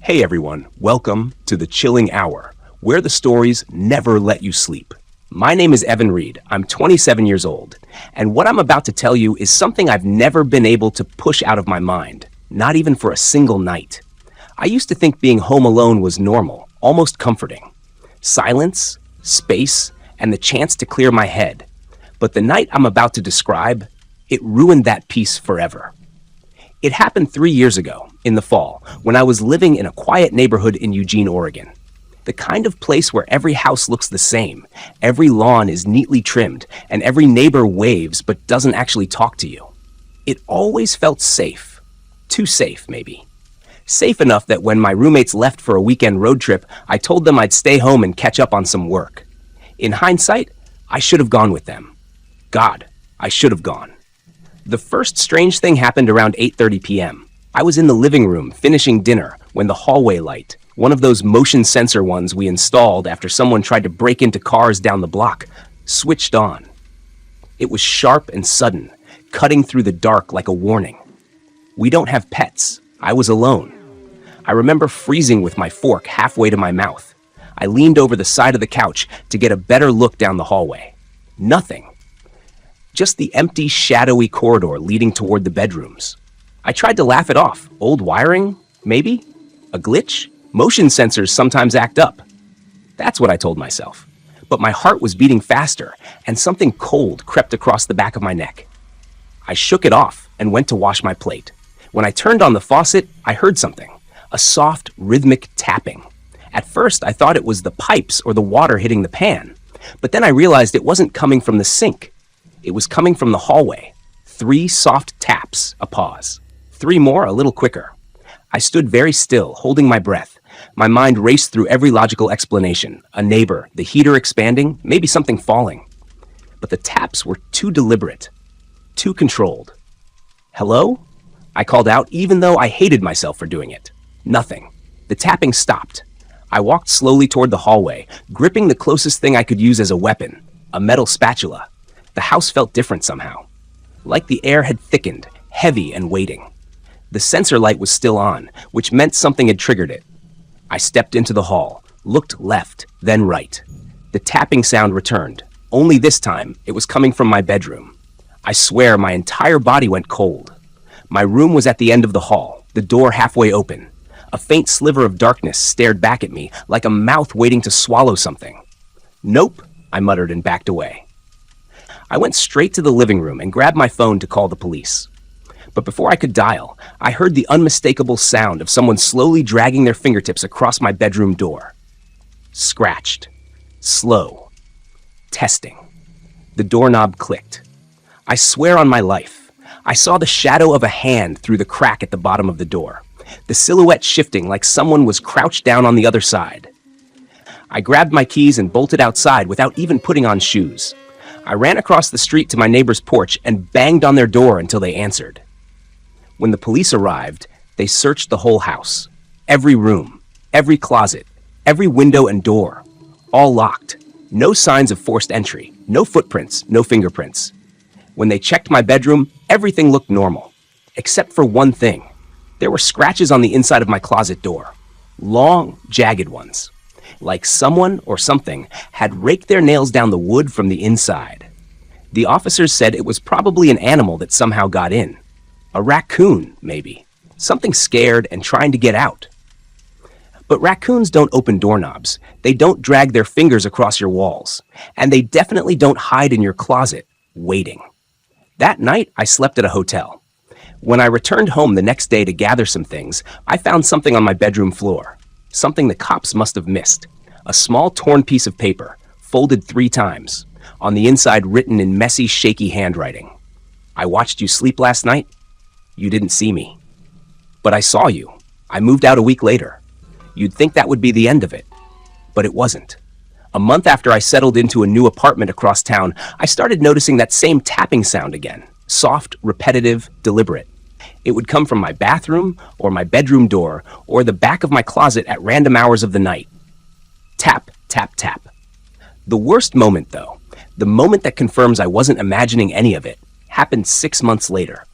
Hey everyone, welcome to the Chilling Hour, where the stories never let you sleep. My name is Evan Reed. I'm 27 years old, and what I'm about to tell you is something I've never been able to push out of my mind, not even for a single night. I used to think being home alone was normal, almost comforting. Silence, space, and the chance to clear my head. But the night I'm about to describe, it ruined that peace forever. It happened 3 years ago, in the fall, when I was living in a quiet neighborhood in Eugene, Oregon. The kind of place where every house looks the same, every lawn is neatly trimmed, and every neighbor waves but doesn't actually talk to you. It always felt safe. Too safe, maybe. Safe enough that when my roommates left for a weekend road trip, I told them I'd stay home and catch up on some work. In hindsight, I should have gone with them. God, I should have gone. The first strange thing happened around 8:30 p.m. I was in the living room finishing dinner when the hallway light, one of those motion sensor ones we installed after someone tried to break into cars down the block, switched on. It was sharp and sudden, cutting through the dark like a warning. We don't have pets. I was alone. I remember freezing with my fork halfway to my mouth. I leaned over the side of the couch to get a better look down the hallway. Nothing. Just the empty, shadowy corridor leading toward the bedrooms. I tried to laugh it off. Old wiring? Maybe? A glitch? Motion sensors sometimes act up. That's what I told myself. But my heart was beating faster, and something cold crept across the back of my neck. I shook it off and went to wash my plate. When I turned on the faucet, I heard something. A soft, rhythmic tapping. At first, I thought it was the pipes or the water hitting the pan. But then I realized it wasn't coming from the sink. It was coming from the hallway. 3 soft taps, a pause. 3 more, a little quicker. I stood very still, holding my breath. My mind raced through every logical explanation. A neighbor, the heater expanding, maybe something falling. But the taps were too deliberate, too controlled. Hello? I called out, even though I hated myself for doing it. Nothing. The tapping stopped. I walked slowly toward the hallway, gripping the closest thing I could use as a weapon, a metal spatula. The house felt different somehow. Like the air had thickened, heavy and waiting. The sensor light was still on, which meant something had triggered it. I stepped into the hall, looked left, then right. The tapping sound returned. Only this time, it was coming from my bedroom. I swear my entire body went cold. My room was at the end of the hall, the door halfway open. A faint sliver of darkness stared back at me, like a mouth waiting to swallow something. Nope, I muttered and backed away. I went straight to the living room and grabbed my phone to call the police. But before I could dial, I heard the unmistakable sound of someone slowly dragging their fingertips across my bedroom door. Scratched. Slow. Testing. The doorknob clicked. I swear on my life, I saw the shadow of a hand through the crack at the bottom of the door, the silhouette shifting like someone was crouched down on the other side. I grabbed my keys and bolted outside without even putting on shoes. I ran across the street to my neighbor's porch and banged on their door until they answered. When the police arrived, they searched the whole house. Every room, every closet, every window and door. All locked. No signs of forced entry. No footprints, no fingerprints. When they checked my bedroom, everything looked normal. Except for one thing. There were scratches on the inside of my closet door. Long, jagged ones. Like someone or something had raked their nails down the wood from the inside. The officers said it was probably an animal that somehow got in. A raccoon, maybe. Something scared and trying to get out. But raccoons don't open doorknobs. They don't drag their fingers across your walls. And they definitely don't hide in your closet, waiting. That night, I slept at a hotel. When I returned home the next day to gather some things, I found something on my bedroom floor. Something the cops must have missed. A small torn piece of paper, folded 3 times. On the inside written in messy, shaky handwriting. I watched you sleep last night. You didn't see me. But I saw you. I moved out a week later. You'd think that would be the end of it. But it wasn't. A month after I settled into a new apartment across town, I started noticing that same tapping sound again. Soft, repetitive, deliberate. It would come from my bathroom, or my bedroom door, or the back of my closet at random hours of the night. Tap, tap, tap. The worst moment, though, the moment that confirms I wasn't imagining any of it, happened 6 months later.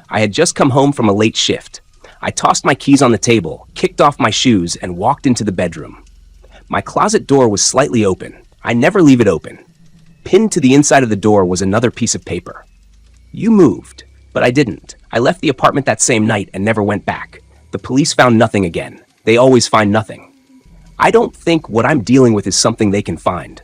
I had just come home from a late shift. I tossed my keys on the table, kicked off my shoes, and walked into the bedroom. My closet door was slightly open. I never leave it open. Pinned to the inside of the door was another piece of paper. You moved, but I didn't. I left the apartment that same night and never went back. The police found nothing again. They always find nothing. I don't think what I'm dealing with is something they can find.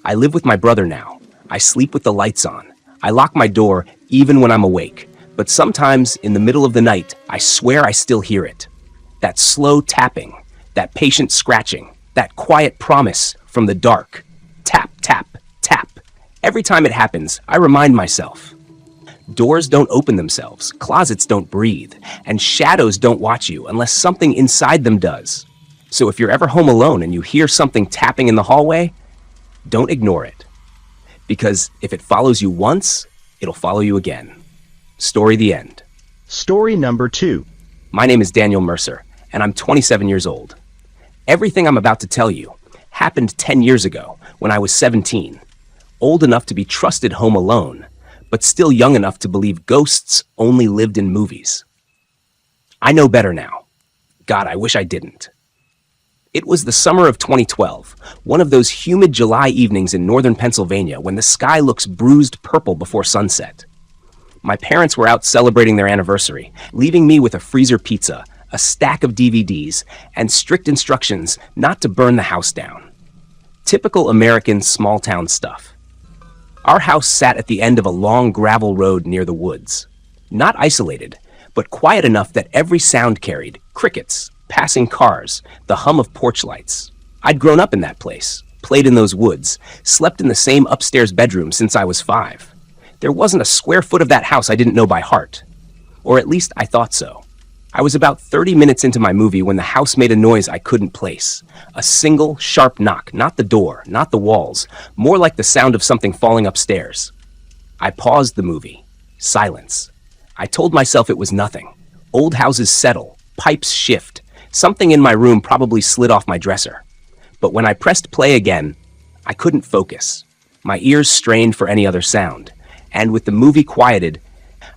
I live with my brother now. I sleep with the lights on. I lock my door even when I'm awake. But sometimes, in the middle of the night, I swear I still hear it. That slow tapping, that patient scratching, that quiet promise from the dark. Tap, tap, tap. Every time it happens, I remind myself. Doors don't open themselves, closets don't breathe, and shadows don't watch you unless something inside them does. So if you're ever home alone and you hear something tapping in the hallway, don't ignore it. Because if it follows you once, it'll follow you again. Story the end. Story number 2. My name is Daniel Mercer, and I'm 27 years old. Everything I'm about to tell you happened 10 years ago when I was 17, old enough to be trusted home alone, but still young enough to believe ghosts only lived in movies. I know better now. God, I wish I didn't. It was the summer of 2012, one of those humid July evenings in northern Pennsylvania when the sky looks bruised purple before sunset. My parents were out celebrating their anniversary, leaving me with a freezer pizza, a stack of DVDs, and strict instructions not to burn the house down. Typical American small-town stuff. Our house sat at the end of a long gravel road near the woods. Not isolated, but quiet enough that every sound carried: crickets, passing cars, the hum of porch lights. I'd grown up in that place, played in those woods, slept in the same upstairs bedroom since I was 5. There wasn't a square foot of that house I didn't know by heart. Or at least I thought so. I was about 30 minutes into my movie when the house made a noise I couldn't place. A single, sharp knock, not the door, not the walls, more like the sound of something falling upstairs. I paused the movie. Silence. I told myself it was nothing. Old houses settle, pipes shift. Something in my room probably slid off my dresser. But when I pressed play again, I couldn't focus. My ears strained for any other sound. And with the movie quieted,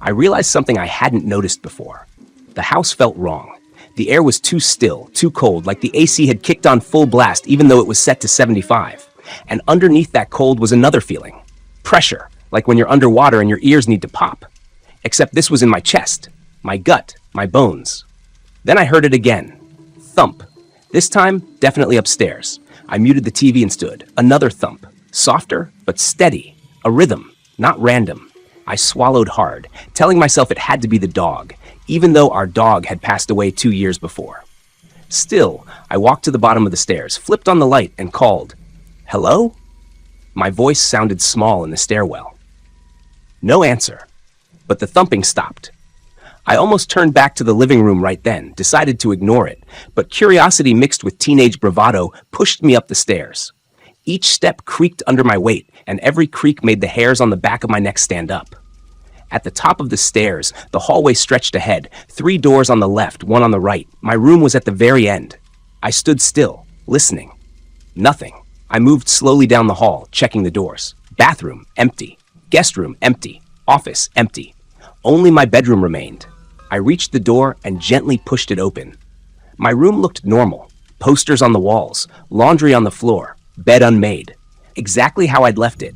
I realized something I hadn't noticed before. The house felt wrong. The air was too still, too cold, like the AC had kicked on full blast even though it was set to 75. And underneath that cold was another feeling. Pressure, like when you're underwater and your ears need to pop. Except this was in my chest, my gut, my bones. Then I heard it again. Thump. This time, definitely upstairs. I muted the TV and stood. Another thump. Softer, but steady. A rhythm. Not random. I swallowed hard, telling myself it had to be the dog, even though our dog had passed away 2 years before. Still, I walked to the bottom of the stairs, flipped on the light, and called, "Hello?" My voice sounded small in the stairwell. No answer, but the thumping stopped. I almost turned back to the living room right then, decided to ignore it, but curiosity mixed with teenage bravado pushed me up the stairs. Each step creaked under my weight, and every creak made the hairs on the back of my neck stand up. At the top of the stairs, the hallway stretched ahead, 3 doors on the left, 1 on the right. My room was at the very end. I stood still, listening. Nothing. I moved slowly down the hall, checking the doors. Bathroom, empty. Guest room, empty. Office, empty. Only my bedroom remained. I reached the door and gently pushed it open. My room looked normal. Posters on the walls, laundry on the floor, bed unmade. Exactly how I'd left it.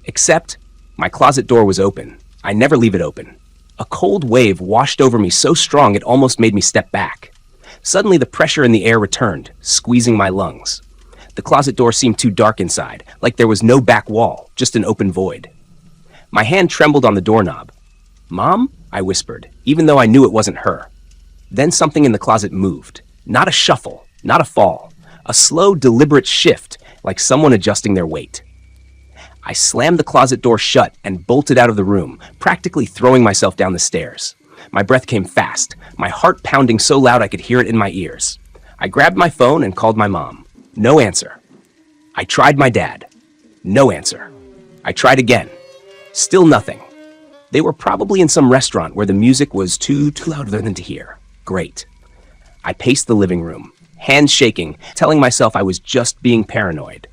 Except, my closet door was open. I never leave it open. A cold wave washed over me so strong it almost made me step back. Suddenly the pressure in the air returned, squeezing my lungs. The closet door seemed too dark inside, like there was no back wall, just an open void. My hand trembled on the doorknob. "Mom?" I whispered, even though I knew it wasn't her. Then something in the closet moved. Not a shuffle, not a fall. A slow, deliberate shift, like someone adjusting their weight. I slammed the closet door shut and bolted out of the room, practically throwing myself down the stairs. My breath came fast, my heart pounding so loud I could hear it in my ears. I grabbed my phone and called my mom. No answer. I tried my dad. No answer. I tried again. Still nothing. They were probably in some restaurant where the music was too loud for them to hear. Great. I paced the living room, hands shaking, telling myself I was just being paranoid.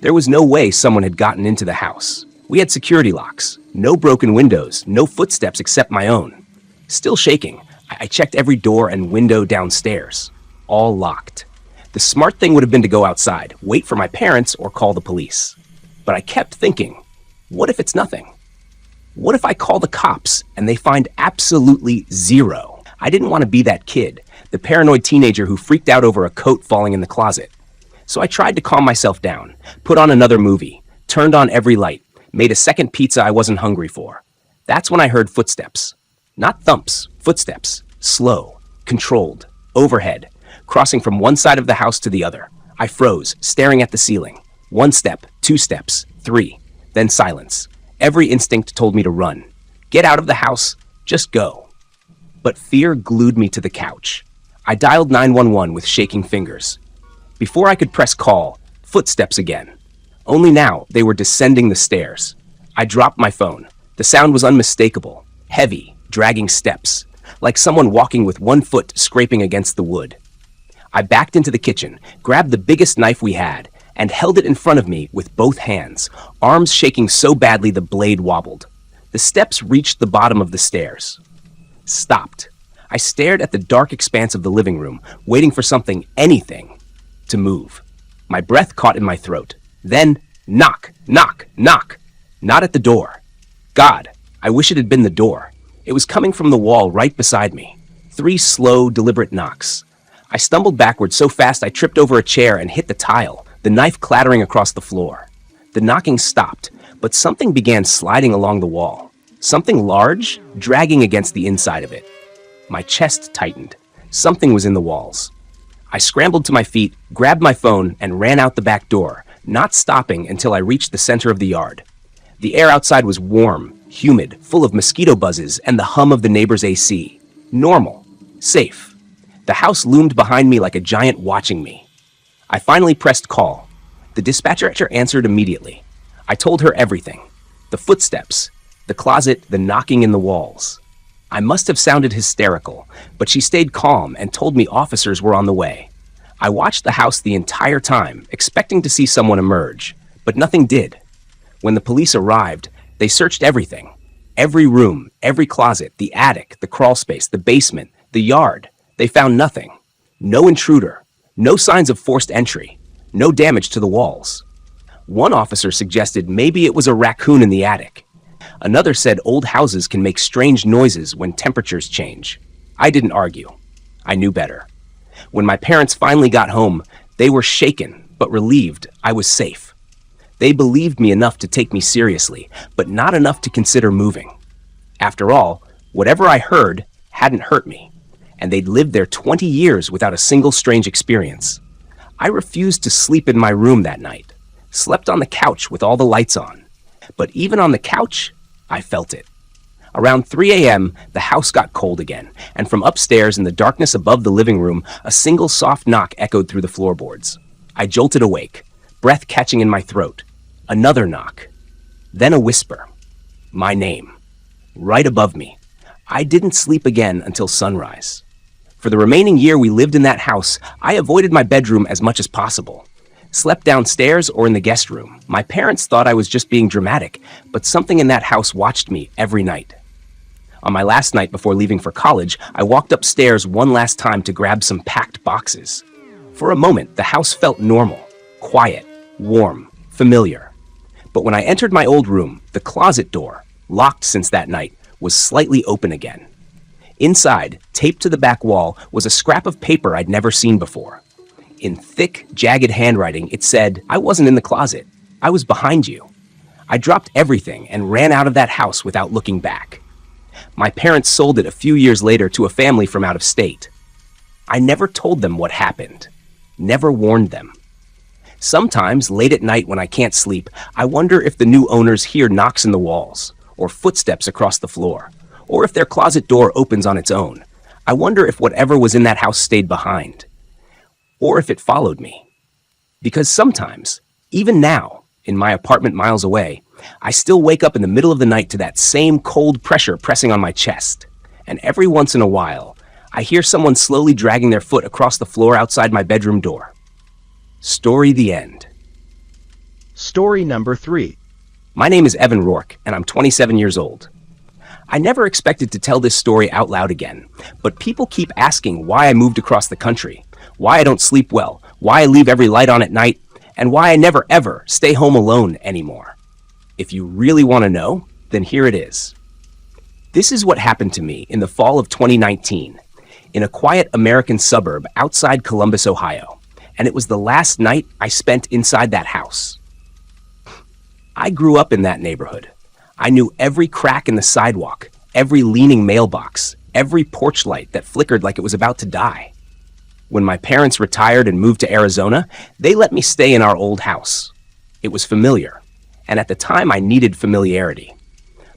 There was no way someone had gotten into the house. We had security locks, no broken windows, no footsteps except my own. Still shaking, I checked every door and window downstairs, all locked. The smart thing would have been to go outside, wait for my parents, or call the police. But I kept thinking, what if it's nothing? What if I call the cops and they find absolutely zero? I didn't want to be that kid, the paranoid teenager who freaked out over a coat falling in the closet. So I tried to calm myself down, put on another movie, turned on every light, made a second pizza I wasn't hungry for. That's when I heard footsteps. Not thumps, footsteps. Slow, controlled, overhead, crossing from one side of the house to the other. I froze, staring at the ceiling. 1 step, 2 steps, 3. Then silence. Every instinct told me to run. Get out of the house, just go. But fear glued me to the couch. I dialed 911 with shaking fingers. Before I could press call, footsteps again. Only now they were descending the stairs. I dropped my phone. The sound was unmistakable, heavy, dragging steps, like someone walking with one foot scraping against the wood. I backed into the kitchen, grabbed the biggest knife we had, and held it in front of me with both hands, arms shaking so badly the blade wobbled. The steps reached the bottom of the stairs. Stopped. I stared at the dark expanse of the living room, waiting for something, anything, to move. My breath caught in my throat. Then, knock, knock, knock. Not at the door. God, I wish it had been the door. It was coming from the wall right beside me. 3 slow, deliberate knocks. I stumbled backward so fast I tripped over a chair and hit the tile, the knife clattering across the floor. The knocking stopped, but something began sliding along the wall. Something large, dragging against the inside of it. My chest tightened. Something was in the walls. I scrambled to my feet, grabbed my phone, and ran out the back door, not stopping until I reached the center of the yard. The air outside was warm, humid, full of mosquito buzzes and the hum of the neighbor's AC. Normal. Safe. The house loomed behind me like a giant watching me. I finally pressed call. The dispatcher answered immediately. I told her everything. The footsteps, the closet, the knocking in the walls. I must have sounded hysterical, but she stayed calm and told me officers were on the way. I watched the house the entire time, expecting to see someone emerge, but nothing did. When the police arrived, they searched everything. Every room, every closet, the attic, the crawl space, the basement, the yard. They found nothing. No intruder. No signs of forced entry. No damage to the walls. One officer suggested maybe it was a raccoon in the attic. Another said old houses can make strange noises when temperatures change. I didn't argue. I knew better. When my parents finally got home, they were shaken, but relieved I was safe. They believed me enough to take me seriously, but not enough to consider moving. After all, whatever I heard hadn't hurt me, and they'd lived there 20 years without a single strange experience. I refused to sleep in my room that night, slept on the couch with all the lights on. But even on the couch, I felt it. Around 3 a.m., the house got cold again, and from upstairs in the darkness above the living room, a single soft knock echoed through the floorboards. I jolted awake, breath catching in my throat. Another knock. Then a whisper. My name. Right above me. I didn't sleep again until sunrise. For the remaining year we lived in that house, I avoided my bedroom as much as possible. Slept downstairs or in the guest room. My parents thought I was just being dramatic, but something in that house watched me every night. On my last night before leaving for college, I walked upstairs one last time to grab some packed boxes. For a moment, the house felt normal, quiet, warm, familiar. But when I entered my old room, the closet door, locked since that night, was slightly open again. Inside, taped to the back wall, was a scrap of paper I'd never seen before. In thick, jagged handwriting, it said, I wasn't in the closet. I was behind you. I dropped everything and ran out of that house without looking back. My parents sold it a few years later to a family from out of state. I never told them what happened. Never warned them. Sometimes, late at night when I can't sleep, I wonder if the new owners hear knocks in the walls, or footsteps across the floor, or if their closet door opens on its own. I wonder if whatever was in that house stayed behind, or if it followed me. Because sometimes, even now, in my apartment miles away, I still wake up in the middle of the night to that same cold pressure pressing on my chest. And every once in a while, I hear someone slowly dragging their foot across the floor outside my bedroom door. Story the end. Story number 3. My name is Evan Rourke, and I'm 27 years old. I never expected to tell this story out loud again, but people keep asking why I moved across the country, why I don't sleep well, why I leave every light on at night, and why I never ever stay home alone anymore. If you really want to know, then here it is. This is what happened to me in the fall of 2019, in a quiet American suburb outside Columbus, Ohio, and it was the last night I spent inside that house. I grew up in that neighborhood. I knew every crack in the sidewalk, every leaning mailbox, every porch light that flickered like it was about to die. When my parents retired and moved to Arizona, they let me stay in our old house. It was familiar, and at the time I needed familiarity.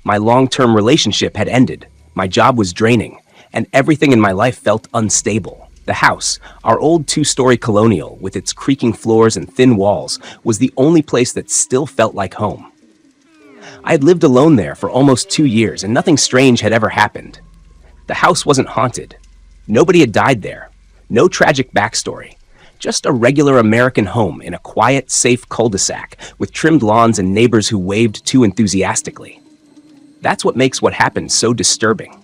My long-term relationship had ended, my job was draining, and everything in my life felt unstable. The house, our old two-story colonial with its creaking floors and thin walls, was the only place that still felt like home. I had lived alone there for almost 2 years, and nothing strange had ever happened. The house wasn't haunted. Nobody had died there. No tragic backstory. Just a regular American home in a quiet, safe cul-de-sac with trimmed lawns and neighbors who waved too enthusiastically. That's what makes what happened so disturbing.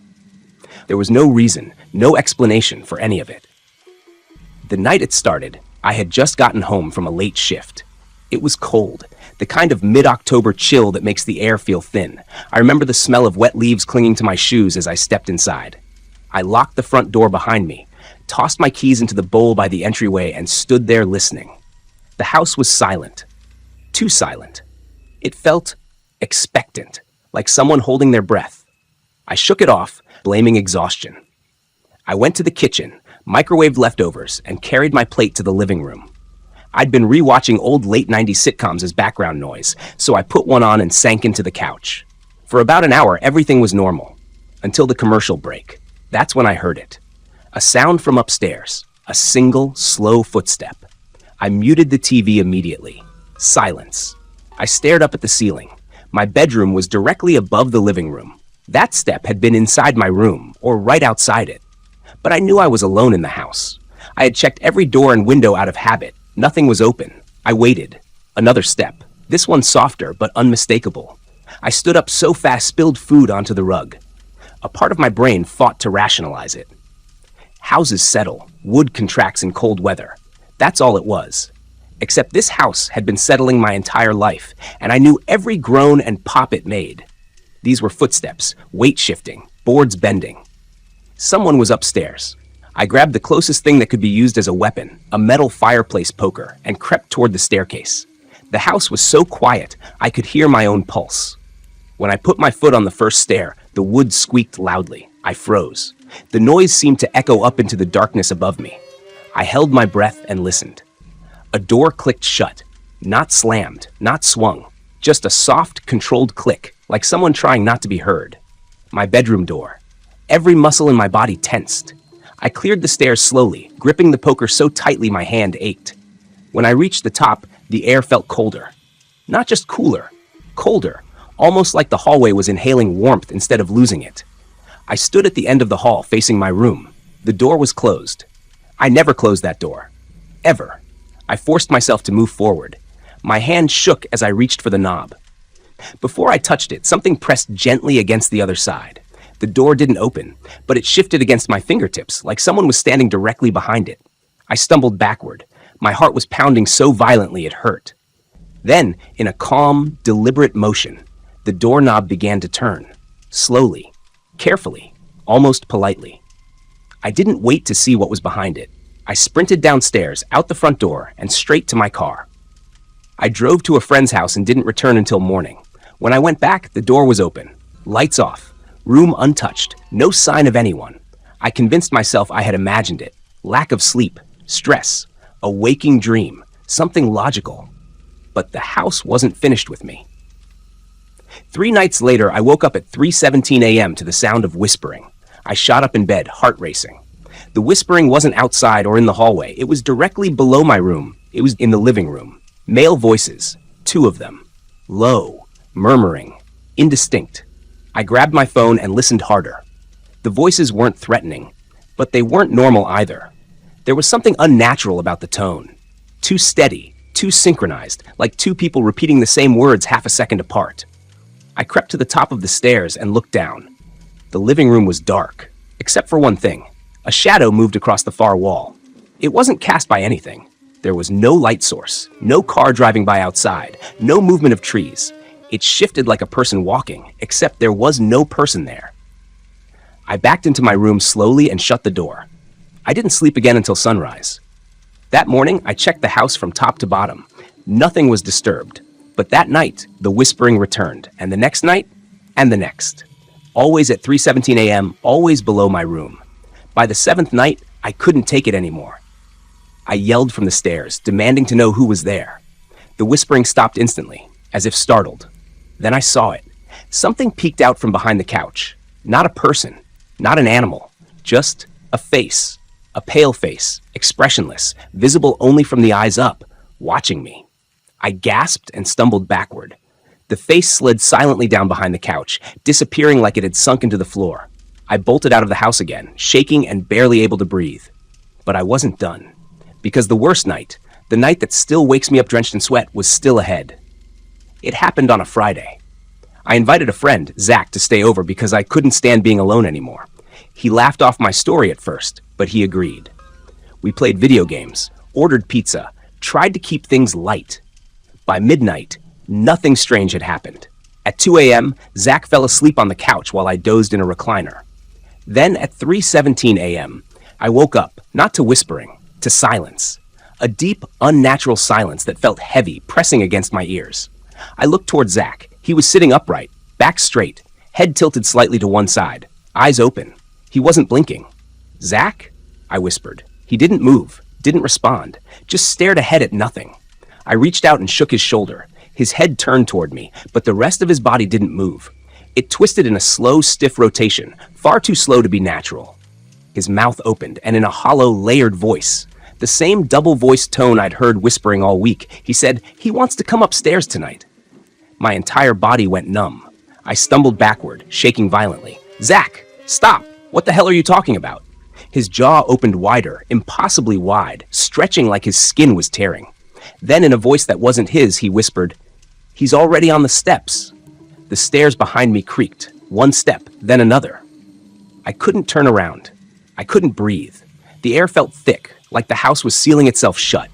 There was no reason, no explanation for any of it. The night it started, I had just gotten home from a late shift. It was cold, the kind of mid-October chill that makes the air feel thin. I remember the smell of wet leaves clinging to my shoes as I stepped inside. I locked the front door behind me, tossed my keys into the bowl by the entryway, and stood there listening. The house was silent. Too silent. It felt expectant, like someone holding their breath. I shook it off, blaming exhaustion. I went to the kitchen, microwaved leftovers, and carried my plate to the living room. I'd been rewatching old late 90s sitcoms as background noise, so I put one on and sank into the couch. For about an hour, everything was normal, until the commercial break. That's when I heard it. A sound from upstairs, a single, slow footstep. I muted the TV immediately. Silence. I stared up at the ceiling. My bedroom was directly above the living room. That step had been inside my room, or right outside it. But I knew I was alone in the house. I had checked every door and window out of habit. Nothing was open. I waited. Another step. This one softer, but unmistakable. I stood up so fast, spilled food onto the rug. A part of my brain fought to rationalize it. Houses settle. Wood contracts in cold weather. That's all it was. Except this house had been settling my entire life, and I knew every groan and pop it made. These were footsteps, weight shifting, boards bending. Someone was upstairs. I grabbed the closest thing that could be used as a weapon, a metal fireplace poker, and crept toward the staircase. The house was so quiet, I could hear my own pulse. When I put my foot on the first stair, the wood squeaked loudly. I froze. The noise seemed to echo up into the darkness above me. I held my breath and listened. A door clicked shut. Not slammed, not swung. Just a soft, controlled click, like someone trying not to be heard. My bedroom door. Every muscle in my body tensed. I cleared the stairs slowly, gripping the poker so tightly my hand ached. When I reached the top, the air felt colder. Not just cooler, colder, almost like the hallway was inhaling warmth instead of losing it. I stood at the end of the hall facing my room. The door was closed. I never closed that door. Ever. I forced myself to move forward. My hand shook as I reached for the knob. Before I touched it, something pressed gently against the other side. The door didn't open, but it shifted against my fingertips, like someone was standing directly behind it. I stumbled backward. My heart was pounding so violently it hurt. Then, in a calm, deliberate motion, the doorknob began to turn. Slowly, carefully, almost politely. I didn't wait to see what was behind it. I sprinted downstairs, out the front door, and straight to my car. I drove to a friend's house and didn't return until morning. When I went back, the door was open. Lights off. Room untouched. No sign of anyone. I convinced myself I had imagined it. Lack of sleep. Stress. A waking dream. Something logical. But the house wasn't finished with me. 3 nights later, I woke up at 3:17 a.m. to the sound of whispering. I shot up in bed, heart racing. The whispering wasn't outside or in the hallway. It was directly below my room. It was in the living room. Male voices, 2 of them. Low, murmuring, indistinct. I grabbed my phone and listened harder. The voices weren't threatening, but they weren't normal either. There was something unnatural about the tone. Too steady, too synchronized, like 2 people repeating the same words half a second apart. I crept to the top of the stairs and looked down. The living room was dark, except for one thing. A shadow moved across the far wall. It wasn't cast by anything. There was no light source, no car driving by outside, no movement of trees. It shifted like a person walking, except there was no person there. I backed into my room slowly and shut the door. I didn't sleep again until sunrise. That morning, I checked the house from top to bottom. Nothing was disturbed. But that night, the whispering returned, and the next night, and the next. Always at 3:17 a.m., always below my room. By the seventh night, I couldn't take it anymore. I yelled from the stairs, demanding to know who was there. The whispering stopped instantly, as if startled. Then I saw it. Something peeked out from behind the couch. Not a person, not an animal, just a face. A pale face, expressionless, visible only from the eyes up, watching me. I gasped and stumbled backward. The face slid silently down behind the couch, disappearing like it had sunk into the floor. I bolted out of the house again, shaking and barely able to breathe. But I wasn't done. Because the worst night, the night that still wakes me up drenched in sweat, was still ahead. It happened on a Friday. I invited a friend, Zach, to stay over because I couldn't stand being alone anymore. He laughed off my story at first, but he agreed. We played video games, ordered pizza, tried to keep things light. By midnight, nothing strange had happened. At 2 a.m., Zach fell asleep on the couch while I dozed in a recliner. Then at 3:17 a.m., I woke up, not to whispering, to silence. A deep, unnatural silence that felt heavy, pressing against my ears. I looked toward Zach. He was sitting upright, back straight, head tilted slightly to one side, eyes open. He wasn't blinking. "Zach?" I whispered. He didn't move, didn't respond, just stared ahead at nothing. I reached out and shook his shoulder. His head turned toward me, but the rest of his body didn't move. It twisted in a slow, stiff rotation, far too slow to be natural. His mouth opened, and in a hollow, layered voice, the same double-voiced tone I'd heard whispering all week, he said, "He wants to come upstairs tonight." My entire body went numb. I stumbled backward, shaking violently. "Zach, stop! What the hell are you talking about?" His jaw opened wider, impossibly wide, stretching like his skin was tearing. Then in a voice that wasn't his, he whispered, "He's already on the steps." The stairs behind me creaked, one step, then another. I couldn't turn around. I couldn't breathe. The air felt thick, like the house was sealing itself shut.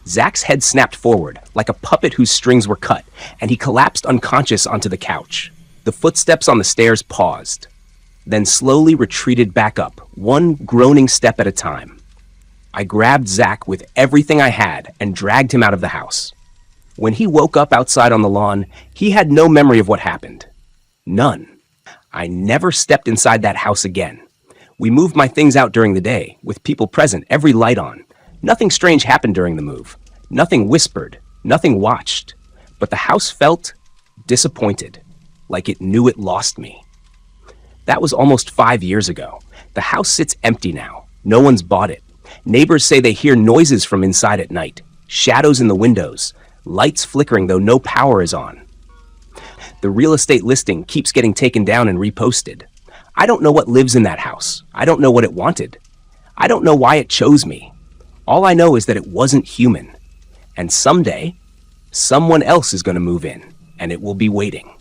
Zach's head snapped forward, like a puppet whose strings were cut, and he collapsed unconscious onto the couch. The footsteps on the stairs paused, then slowly retreated back up, one groaning step at a time. I grabbed Zach with everything I had and dragged him out of the house. When he woke up outside on the lawn, he had no memory of what happened. None. I never stepped inside that house again. We moved my things out during the day, with people present, every light on. Nothing strange happened during the move. Nothing whispered. Nothing watched. But the house felt disappointed, like it knew it lost me. That was almost 5 years ago. The house sits empty now. No one's bought it. Neighbors say they hear noises from inside at night, shadows in the windows, lights flickering though no power is on. The real estate listing keeps getting taken down and reposted. I don't know what lives in that house. I don't know what it wanted. I don't know why it chose me. All I know is that it wasn't human. And someday, someone else is going to move in, and it will be waiting.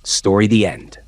Story the end.